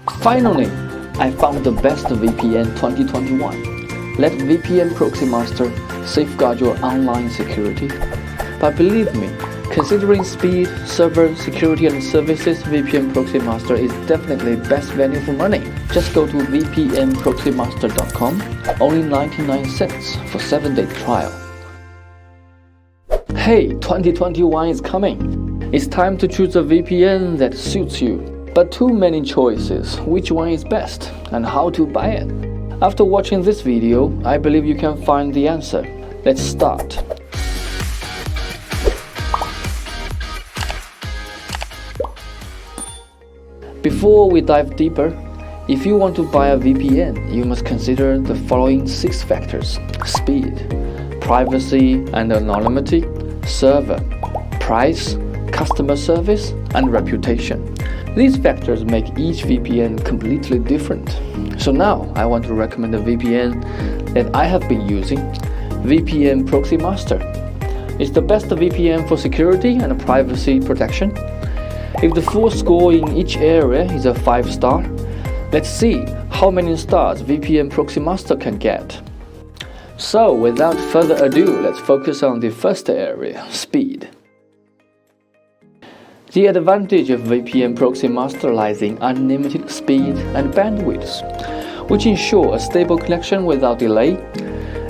Finally, I found the best VPN 2021. Let VPN Proxy Master safeguard your online security. But believe me, considering speed, server, security and services, VPN Proxy Master is definitely best value for money. Just go to vpnproxymaster.com, only 99 cents for 7-day trial. Hey, 2021 is coming. It's time to choose a VPN that suits you. But too many choices. Which one is best and how to buy it? After watching this video, I believe you can find the answer. Let's start. Before we dive deeper, if you want to buy a VPN, you must consider the following 6 factors: speed, privacy and anonymity, server, price, customer service, and reputation. These factors make each VPN completely different. So now I want to recommend a VPN that I have been using, VPN Proxy Master. It's the best VPN for security and privacy protection. If the full score in each area is a 5-star, let's see how many stars VPN Proxy Master can get. So without further ado, let's focus on the first area, speed. The advantage of VPN Proxy Master lies in unlimited speed and bandwidth, which ensure a stable connection without delay.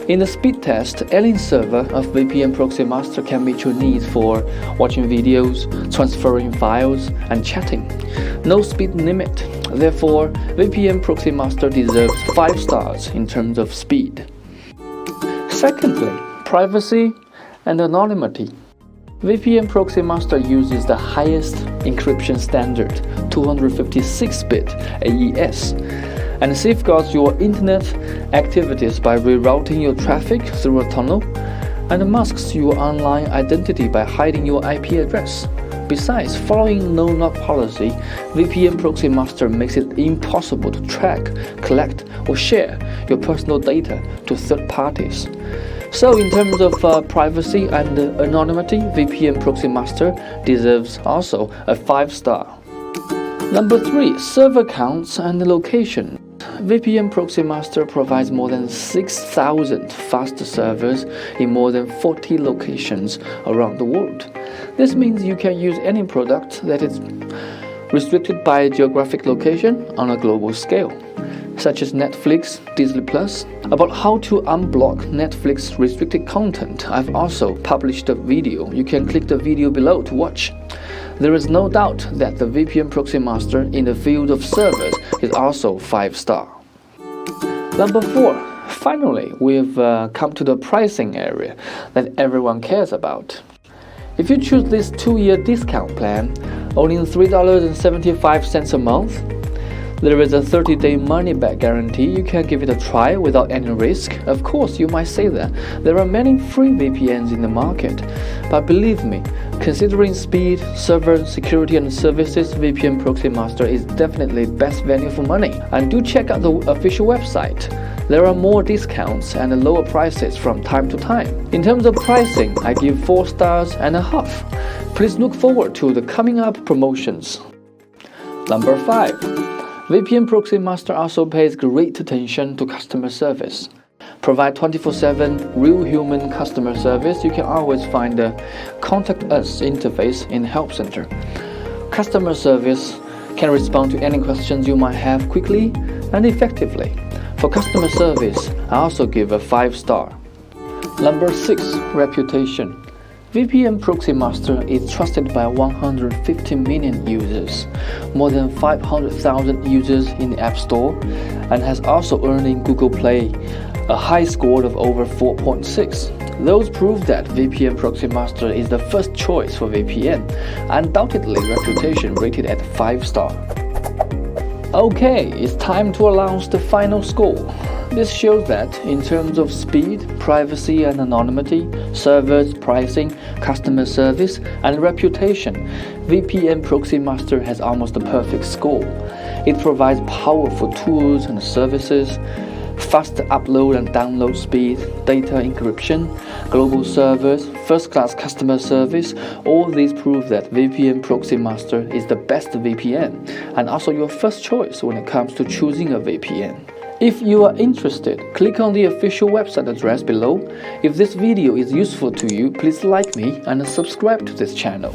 In the speed test, any server of VPN Proxy Master can meet your needs for watching videos, transferring files, and chatting. No speed limit. Therefore, VPN Proxy Master deserves 5 stars in terms of speed. Secondly, privacy and anonymity. VPN Proxy Master uses the highest encryption standard, 256-bit AES, and safeguards your internet activities by rerouting your traffic through a tunnel, and masks your online identity by hiding your IP address. Besides, following no-knock policy, VPN Proxy Master makes it impossible to track, collect, or share your personal data to third parties. So in terms of privacy and anonymity, VPN Proxy Master deserves also a 5-star. Number 3, server counts and location. VPN Proxy Master provides more than 6,000 fast servers in more than 40 locations around the world. This means you can use any product that is restricted by geographic location on a global scale, such as Netflix, Disney+. About how to unblock Netflix restricted content, I've also published a video. You can click the video below to watch. There is no doubt that the VPN Proxy Master in the field of servers is also 5-star. Number 4. Finally, we've come to the pricing area that everyone cares about. If you choose this 2-year discount plan, only $3.75 a month, there is a 30-day money-back guarantee. You can give it a try without any risk. Of course, you might say that there are many free VPNs in the market, but believe me, considering speed, server, security and services, VPN Proxy Master is definitely best value for money. And do check out the official website. There are more discounts and lower prices from time to time. In terms of pricing, I give 4 stars and a half. Please look forward to the coming up promotions. Number 5. VPN Proxy Master also pays great attention to customer service. Provide 24/7 real human customer service. You can always find the Contact Us interface in Help Center. Customer service can respond to any questions you might have quickly and effectively. For customer service, I also give a 5-star. Number 6. Reputation. VPN Proxy Master is trusted by 150 million users, more than 500,000 users in the App Store, and has also earned in Google Play a high score of over 4.6. Those prove that VPN Proxy Master is the first choice for VPN, undoubtedly reputation rated at 5-star. Okay, it's time to announce the final score. This shows that in terms of speed, privacy and anonymity, servers, pricing, customer service, and reputation, VPN Proxy Master has almost a perfect score. It provides powerful tools and services, fast upload and download speed, data encryption, global servers, first-class customer service, all these prove that VPN Proxy Master is the best VPN and also your first choice when it comes to choosing a VPN. If you are interested, click on the official website address below. If this video is useful to you, please like me and subscribe to this channel.